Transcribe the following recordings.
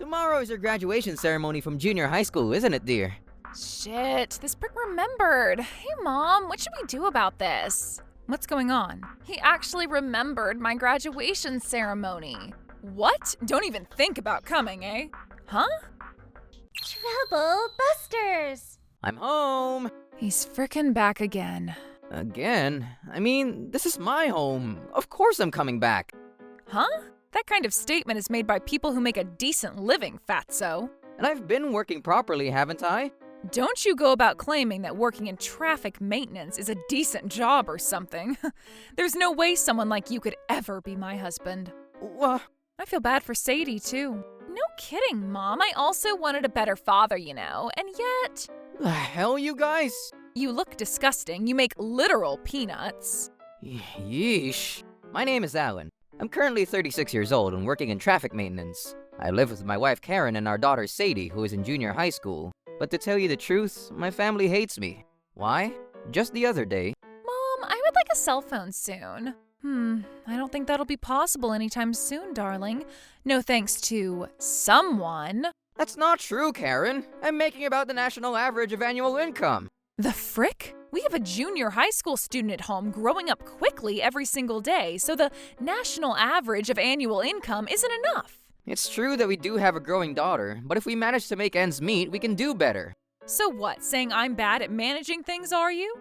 Tomorrow is your graduation ceremony from junior high school, isn't it, dear? Shit, this prick remembered. Hey, Mom, what should we do about this? What's going on? He actually remembered my graduation ceremony. What? Don't even think about coming, eh? Huh? Trouble Busters! I'm home! He's frickin' back again. Again? I mean, this is my home. Of course I'm coming back. Huh? That kind of statement is made by people who make a decent living, fatso. And I've been working properly, haven't I? Don't you go about claiming that working in traffic maintenance is a decent job or something. There's no way someone like you could ever be my husband. What? I feel bad for Sadie, too. No kidding, Mom. I also wanted a better father, you know, and yet... The hell, you guys? You look disgusting. You make literal peanuts. Yeesh. My name is Alan. I'm currently 36 years old and working in traffic maintenance. I live with my wife Karen and our daughter Sadie, who is in junior high school. But to tell you the truth, my family hates me. Why? Just the other day... Mom, I would like a cell phone soon. I don't think that'll be possible anytime soon, darling. No thanks to someone. That's not true, Karen. I'm making about the national average of annual income. The frick? We have a junior high school student at home growing up quickly every single day, so the national average of annual income isn't enough. It's true that we do have a growing daughter, but if we manage to make ends meet, we can do better. So what, saying I'm bad at managing things, are you?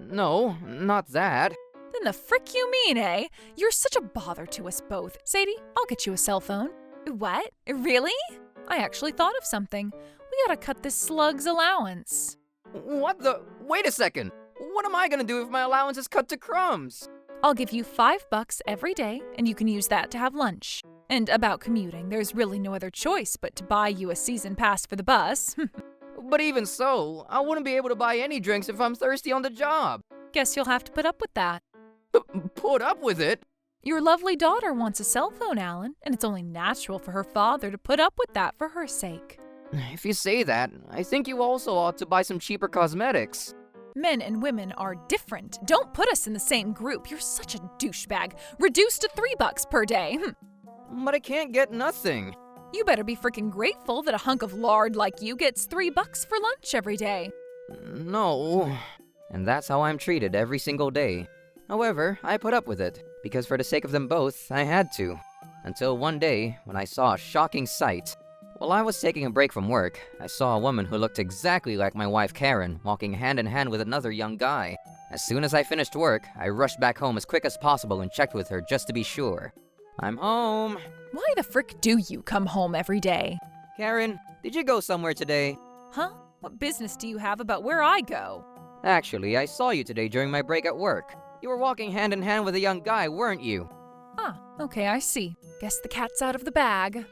No, not that. Then the frick you mean, eh? You're such a bother to us both. Sadie, I'll get you a cell phone. What? Really? I actually thought of something. We gotta cut this slug's allowance. What the? Wait a second. What am I gonna do if my allowance is cut to crumbs? I'll give you $5 every day, and you can use that to have lunch. And about commuting, there's really no other choice but to buy you a season pass for the bus. But even so, I wouldn't be able to buy any drinks if I'm thirsty on the job. Guess you'll have to put up with that. Put up with it? Your lovely daughter wants a cell phone, Alan, and it's only natural for her father to put up with that for her sake. If you say that, I think you also ought to buy some cheaper cosmetics. Men and women are different. Don't put us in the same group. You're such a douchebag. Reduced to $3 per day. But I can't get nothing. You better be freaking grateful that a hunk of lard like you gets $3 for lunch every day. No. And that's how I'm treated every single day. However, I put up with it, because for the sake of them both, I had to. Until one day, when I saw a shocking sight. While I was taking a break from work, I saw a woman who looked exactly like my wife Karen, walking hand in hand with another young guy. As soon as I finished work, I rushed back home as quick as possible and checked with her just to be sure. I'm home. Why the frick do you come home every day? Karen, did you go somewhere today? Huh? What business do you have about where I go? Actually, I saw you today during my break at work. You were walking hand in hand with a young guy, weren't you? Ah, okay, I see. Guess the cat's out of the bag.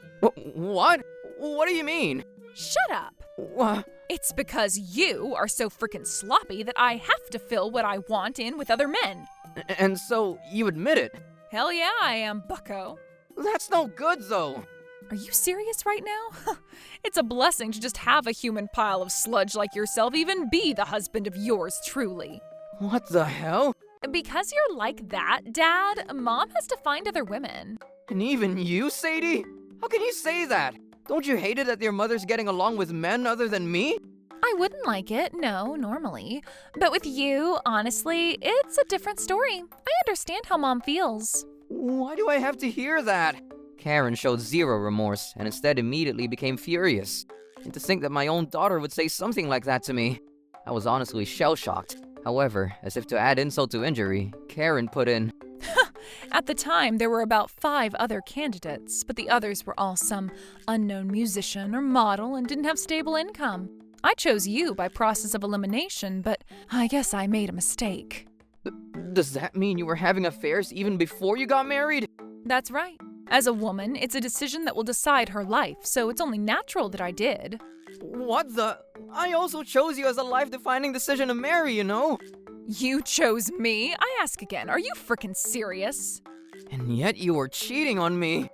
What? What do you mean? Shut up! What? It's because you are so frickin' sloppy that I have to fill what I want in with other men. And so, you admit it? Hell yeah, I am, bucko. That's no good, though. Are you serious right now? It's a blessing to just have a human pile of sludge like yourself even be the husband of yours truly. What the hell? Because you're like that, Dad, Mom has to find other women. And even you, Sadie? How can you say that? Don't you hate it that your mother's getting along with men other than me? I wouldn't like it, no, normally. But with you, honestly, it's a different story. I understand how Mom feels. Why do I have to hear that? Karen showed zero remorse and instead immediately became furious. And to think that my own daughter would say something like that to me. I was honestly shell-shocked. However, as if to add insult to injury, Karen put in, At the time, there were about 5 other candidates, but the others were all some unknown musician or model and didn't have stable income. I chose you by process of elimination, but I guess I made a mistake. Does that mean you were having affairs even before you got married? That's right. As a woman, it's a decision that will decide her life, so it's only natural that I did. What the? I also chose you as a life-defining decision to marry, you know? You chose me? I ask again, are you frickin' serious? And yet you were cheating on me.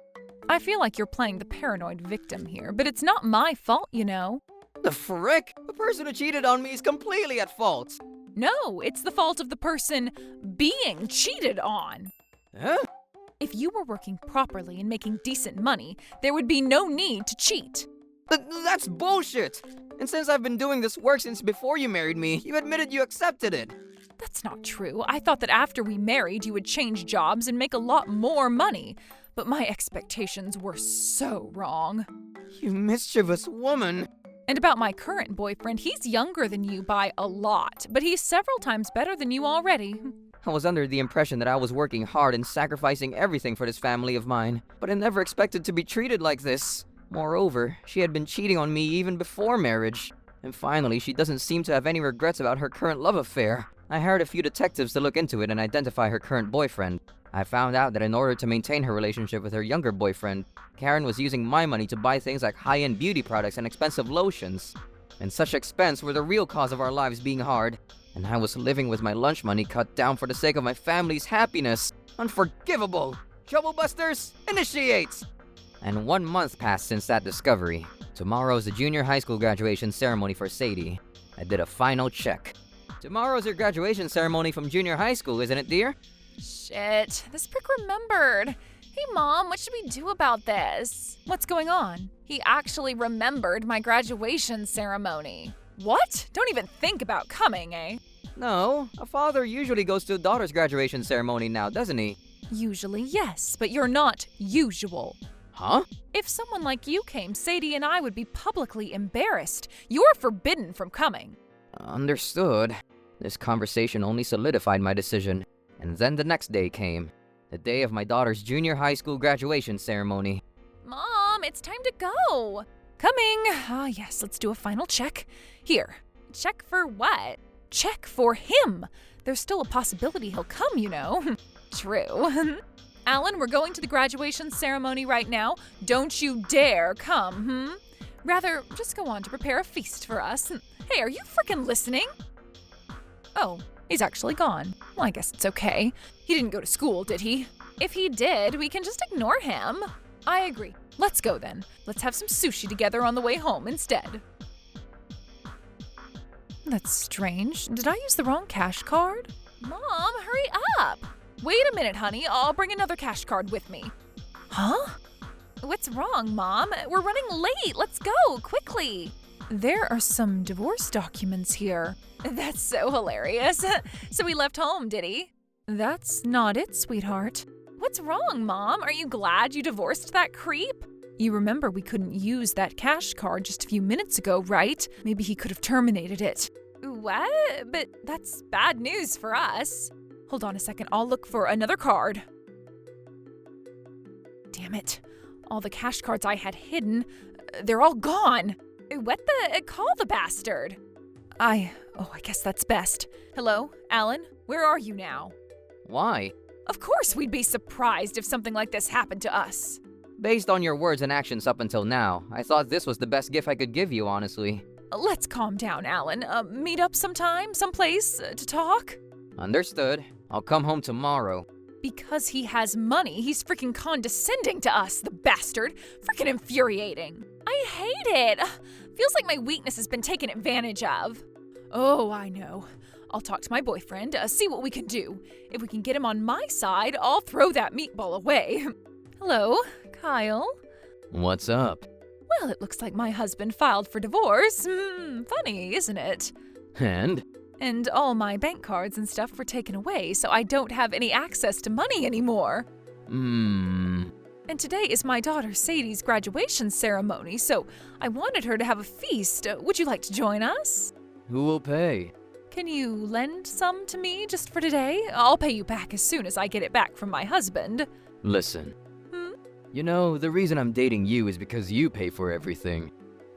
I feel like you're playing the paranoid victim here, but it's not my fault, you know. The frick? The person who cheated on me is completely at fault. No, it's the fault of the person being cheated on. Huh? If you were working properly and making decent money, there would be no need to cheat. That's bullshit! And since I've been doing this work since before you married me, you admitted you accepted it. That's not true. I thought that after we married, you would change jobs and make a lot more money. But my expectations were so wrong. You mischievous woman. And about my current boyfriend, he's younger than you by a lot, but he's several times better than you already. I was under the impression that I was working hard and sacrificing everything for this family of mine, but I never expected to be treated like this. Moreover, she had been cheating on me even before marriage. And finally, she doesn't seem to have any regrets about her current love affair. I hired a few detectives to look into it and identify her current boyfriend. I found out that in order to maintain her relationship with her younger boyfriend, Karen was using my money to buy things like high-end beauty products and expensive lotions. And such expense were the real cause of our lives being hard. And I was living with my lunch money cut down for the sake of my family's happiness. Unforgivable! Troublebusters, initiate! And 1 month passed since that discovery. Tomorrow's the junior high school graduation ceremony for Sadie. I did a final check. Tomorrow's your graduation ceremony from junior high school, isn't it, dear? Shit, this prick remembered. Hey, Mom, what should we do about this? What's going on? He actually remembered my graduation ceremony. What? Don't even think about coming, eh? No, a father usually goes to a daughter's graduation ceremony now, doesn't he? Usually, yes, but you're not usual. Huh? If someone like you came, Sadie and I would be publicly embarrassed. You're forbidden from coming. Understood. This conversation only solidified my decision. And then the next day came. The day of my daughter's junior high school graduation ceremony. Mom, it's time to go. Coming. Ah, yes, let's do a final check. Here. Check for what? Check for him. There's still a possibility he'll come, you know. True. Alan, we're going to the graduation ceremony right now. Don't you dare come, Rather, just go on to prepare a feast for us. Hey, are you frickin' listening? Oh, he's actually gone. Well, I guess it's okay. He didn't go to school, did he? If he did, we can just ignore him. I agree. Let's go then. Let's have some sushi together on the way home instead. That's strange. Did I use the wrong cash card? Mom, hurry up! Wait a minute, honey. I'll bring another cash card with me. Huh? What's wrong, Mom? We're running late. Let's go, quickly. There are some divorce documents here. That's so hilarious. So he left home, did he? That's not it, sweetheart. What's wrong, Mom? Are you glad you divorced that creep? You remember we couldn't use that cash card just a few minutes ago, right? Maybe he could have terminated it. What? But that's bad news for us. Hold on a second, I'll look for another card. Damn it. All the cash cards I had hidden, they're all gone. What the? Call the bastard. I guess that's best. Hello, Alan? Where are you now? Why? Of course we'd be surprised if something like this happened to us. Based on your words and actions up until now, I thought this was the best gift I could give you, honestly. Let's calm down, Alan. Meet up sometime, someplace, to talk? Understood. I'll come home tomorrow. Because he has money, he's freaking condescending to us, the bastard. Freaking infuriating. I hate it. Feels like my weakness has been taken advantage of. Oh, I know. I'll talk to my boyfriend, see what we can do. If we can get him on my side, I'll throw that meatball away. Hello, Kyle. What's up? Well, it looks like my husband filed for divorce. Funny, isn't it? And all my bank cards and stuff were taken away, so I don't have any access to money anymore. And today is my daughter Sadie's graduation ceremony, so I wanted her to have a feast. Would you like to join us? Who will pay? Can you lend some to me just for today? I'll pay you back as soon as I get it back from my husband. Listen. You know, the reason I'm dating you is because you pay for everything.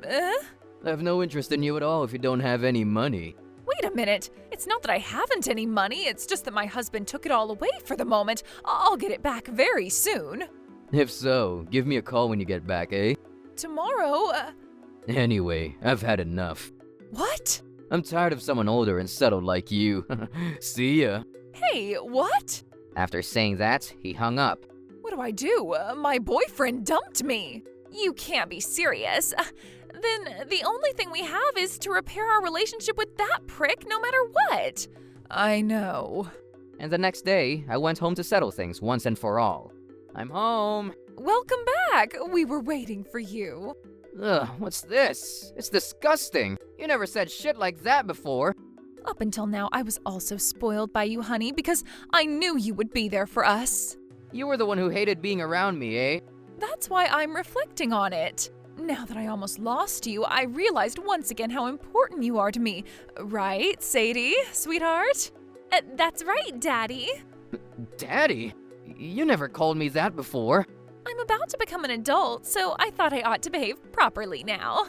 I have no interest in you at all if you don't have any money. Wait a minute. It's not that I haven't any money, it's just that my husband took it all away for the moment. I'll get it back very soon. If so, give me a call when you get back, eh? Tomorrow? Anyway, I've had enough. What? I'm tired of someone older and settled like you. See ya. Hey, what? After saying that, he hung up. What do I do? My boyfriend dumped me. You can't be serious. Then the only thing we have is to repair our relationship with that prick no matter what. I know. And the next day, I went home to settle things once and for all. I'm home. Welcome back. We were waiting for you. Ugh, what's this? It's disgusting. You never said shit like that before. Up until now, I was also spoiled by you, honey, because I knew you would be there for us. You were the one who hated being around me, eh? That's why I'm reflecting on it. Now that I almost lost you, I realized once again how important you are to me. Right, Sadie, sweetheart? That's right, Daddy. Daddy? You never called me that before. I'm about to become an adult, so I thought I ought to behave properly now.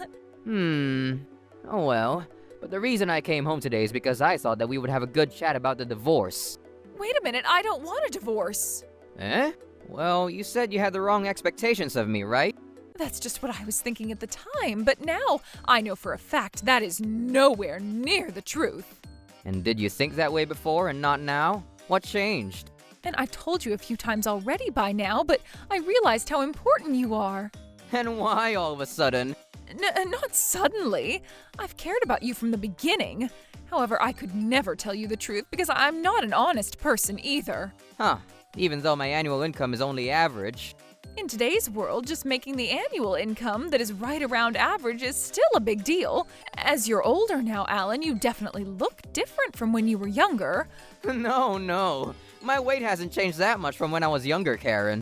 Oh well. But the reason I came home today is because I thought that we would have a good chat about the divorce. Wait a minute, I don't want a divorce. Eh? Well, you said you had the wrong expectations of me, right? That's just what I was thinking at the time, but now I know for a fact that is nowhere near the truth. And did you think that way before and not now? What changed? And I told you a few times already by now, but I realized how important you are. And why all of a sudden? Not suddenly. I've cared about you from the beginning. However, I could never tell you the truth because I'm not an honest person either. Huh. Even though my annual income is only average. In today's world, just making the annual income that is right around average is still a big deal. As you're older now, Alan, you definitely look different from when you were younger. No. My weight hasn't changed that much from when I was younger, Karen.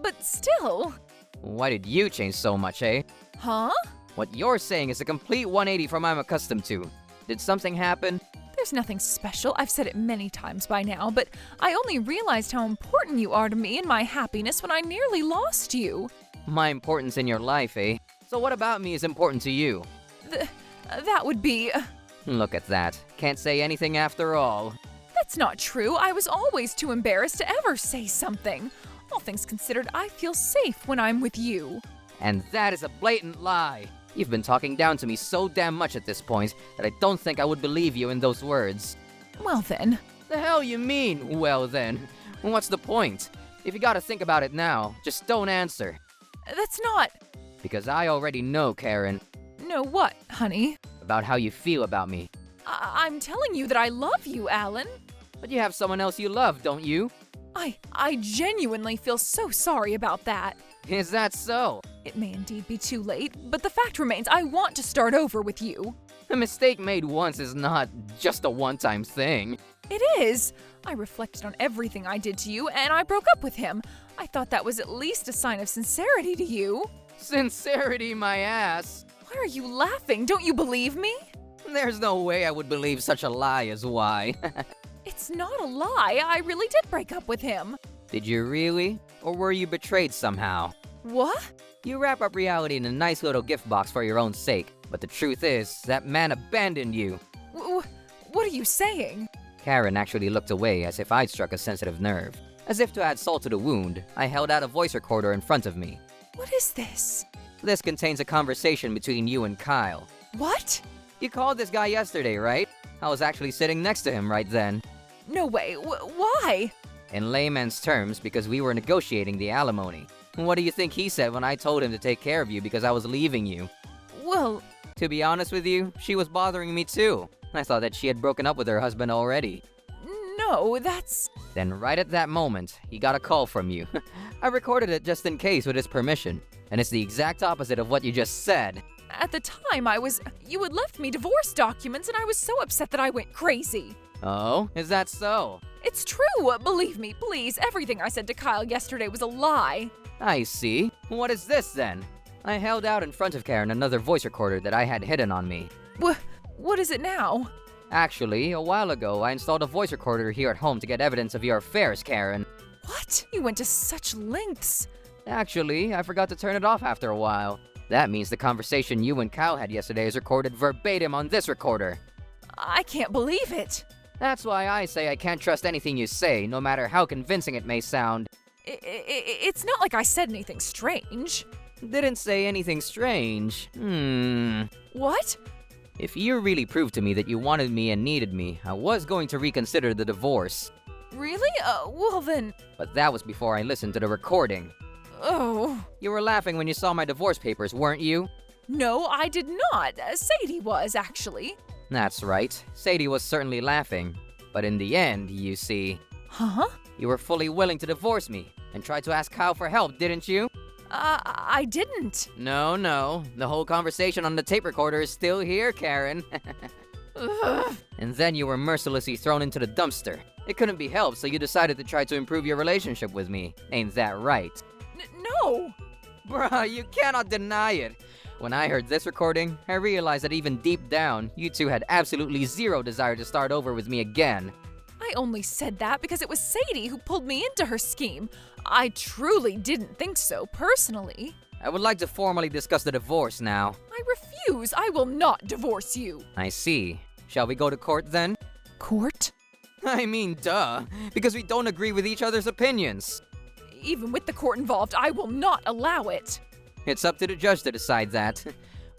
But still. Why did you change so much, eh? Huh? What you're saying is a complete 180 from what I'm accustomed to. Did something happen? There's nothing special. I've said it many times by now, but I only realized how important you are to me and my happiness when I nearly lost you. My importance in your life, eh? So what about me is important to you? That would be... Look at that. Can't say anything after all. That's not true. I was always too embarrassed to ever say something. All things considered, I feel safe when I'm with you. And that is a blatant lie. You've been talking down to me so damn much at this point that I don't think I would believe you in those words. Well then. The hell you mean, well then? What's the point? If you gotta think about it now, just don't answer. That's not... Because I already know, Karen. Know what, honey? About how you feel about me. I'm telling you that I love you, Alan. But you have someone else you love, don't you? I genuinely feel so sorry about that. Is that so? It may indeed be too late, but the fact remains I want to start over with you. A mistake made once is not just a one-time thing. It is. I reflected on everything I did to you, and I broke up with him. I thought that was at least a sign of sincerity to you. Sincerity, my ass. Why are you laughing? Don't you believe me? There's no way I would believe such a lie as why. It's not a lie. I really did break up with him. Did you really? Or were you betrayed somehow? What? You wrap up reality in a nice little gift box for your own sake, but the truth is, that man abandoned you. What are you saying? Karen actually looked away as if I'd struck a sensitive nerve. As if to add salt to the wound, I held out a voice recorder in front of me. What is this? This contains a conversation between you and Kyle. What? You called this guy yesterday, right? I was actually sitting next to him right then. No way. Why? In layman's terms, because we were negotiating the alimony. What do you think he said when I told him to take care of you because I was leaving you? Well... To be honest with you, she was bothering me too. I thought that she had broken up with her husband already. No, that's... Then right at that moment, he got a call from you. I recorded it just in case with his permission. And it's the exact opposite of what you just said. At the time, you had left me divorce documents and I was so upset that I went crazy. Oh, is that so? It's true, believe me, please. Everything I said to Kyle yesterday was a lie. I see. What is this then? I held out in front of Karen another voice recorder that I had hidden on me. What is it now? Actually, a while ago, I installed a voice recorder here at home to get evidence of your affairs, Karen. What? You went to such lengths. Actually, I forgot to turn it off after a while. That means the conversation you and Kyle had yesterday is recorded verbatim on this recorder. I can't believe it. That's why I say I can't trust anything you say, no matter how convincing it may sound. It's not like I said anything strange. Didn't say anything strange. What? If you really proved to me that you wanted me and needed me, I was going to reconsider the divorce. Really? Well then... But that was before I listened to the recording. Oh... You were laughing when you saw my divorce papers, weren't you? No, I did not. Sadie was, actually. That's right. Sadie was certainly laughing. But in the end, you see... Huh? You were fully willing to divorce me. and tried to ask Kyle for help, didn't you? I didn't. No. The whole conversation on the tape recorder is still here, Karen. Ugh. And then you were mercilessly thrown into the dumpster. It couldn't be helped, so you decided to try to improve your relationship with me. Ain't that right? No. Bruh, you cannot deny it. When I heard this recording, I realized that even deep down, you two had absolutely zero desire to start over with me again. I only said that because it was Sadie who pulled me into her scheme. I truly didn't think so, personally. I would like to formally discuss the divorce now. I refuse. I will not divorce you. I see. Shall we go to court then? Court? I mean, duh. Because we don't agree with each other's opinions. Even with the court involved, I will not allow it. It's up to the judge to decide that.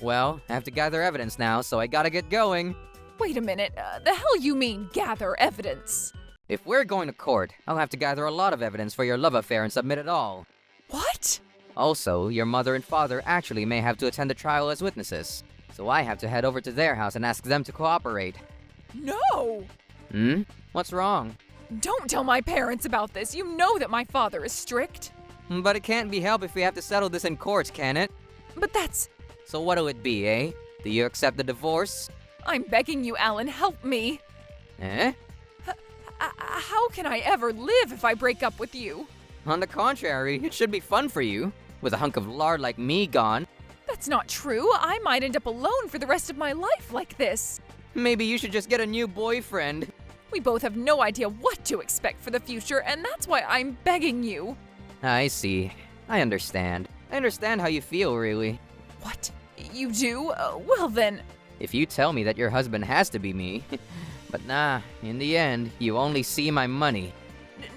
Well, I have to gather evidence now, so I gotta get going. Wait a minute. The hell you mean, gather evidence? If we're going to court, I'll have to gather a lot of evidence for your love affair and submit it all. What? Also, your mother and father actually may have to attend the trial as witnesses. So I have to head over to their house and ask them to cooperate. No! What's wrong? Don't tell my parents about this. You know that my father is strict. But it can't be helped if we have to settle this in court, can it? But that's... So what'll it be, eh? Do you accept the divorce? I'm begging you, Alan, help me. Eh? How can I ever live if I break up with you? On the contrary, it should be fun for you. With a hunk of lard like me gone. That's not true. I might end up alone for the rest of my life like this. Maybe you should just get a new boyfriend. We both have no idea what to expect for the future, and that's why I'm begging you. I see. I understand. I understand how you feel, really. What? You do? Well then... If you tell me that your husband has to be me. But nah, in the end, you only see my money.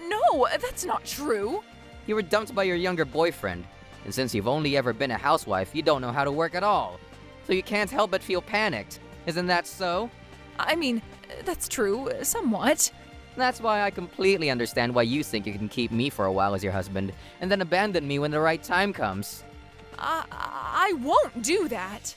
No, that's not true. You were dumped by your younger boyfriend. And since you've only ever been a housewife, you don't know how to work at all. So you can't help but feel panicked. Isn't that so? I mean, that's true, somewhat. That's why I completely understand why you think you can keep me for a while as your husband, and then abandon me when the right time comes. I won't do that.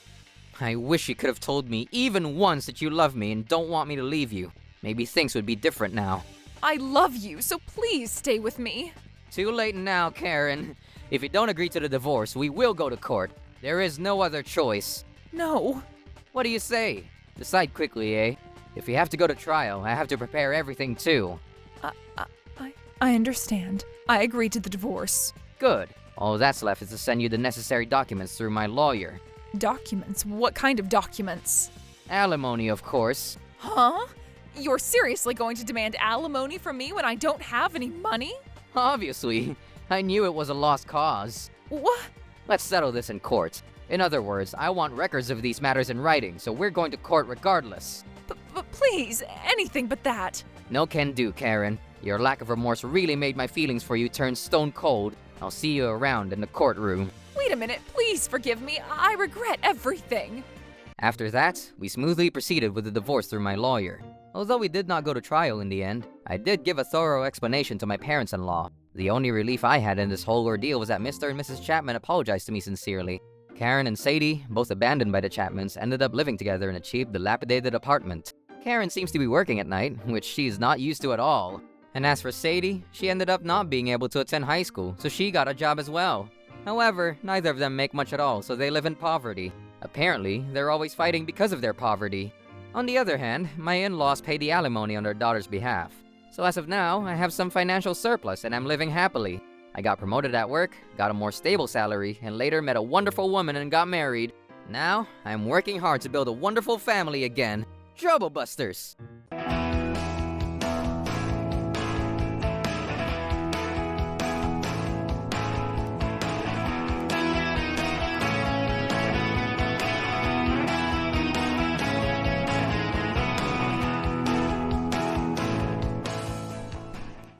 I wish you could have told me even once that you love me and don't want me to leave you. Maybe things would be different now. I love you, so please stay with me. Too late now, Karen. If you don't agree to the divorce, we will go to court. There is no other choice. No. What do you say? Decide quickly, eh? If we have to go to trial, I have to prepare everything too. I understand. I agree to the divorce. Good. All that's left is to send you the necessary documents through my lawyer. Documents? What kind of documents? Alimony, of course. Huh? You're seriously going to demand alimony from me when I don't have any money? Obviously. I knew it was a lost cause. What? Let's settle this in court. In other words, I want records of these matters in writing, so we're going to court regardless. But please, anything but that. No can do, Karen. Your lack of remorse really made my feelings for you turn stone cold. I'll see you around in the courtroom. Wait a minute, please forgive me. I regret everything. After that, we smoothly proceeded with the divorce through my lawyer. Although we did not go to trial in the end, I did give a thorough explanation to my parents-in-law. The only relief I had in this whole ordeal was that Mr. and Mrs. Chapman apologized to me sincerely. Karen and Sadie, both abandoned by the Chapmans, ended up living together in a cheap, dilapidated apartment. Karen seems to be working at night, which she's not used to at all. And as for Sadie, she ended up not being able to attend high school, so she got a job as well. However, neither of them make much at all, so they live in poverty. Apparently, they're always fighting because of their poverty. On the other hand, my in-laws pay the alimony on their daughter's behalf. So as of now, I have some financial surplus and I'm living happily. I got promoted at work, got a more stable salary, and later met a wonderful woman and got married. Now, I'm working hard to build a wonderful family again. Trouble Busters!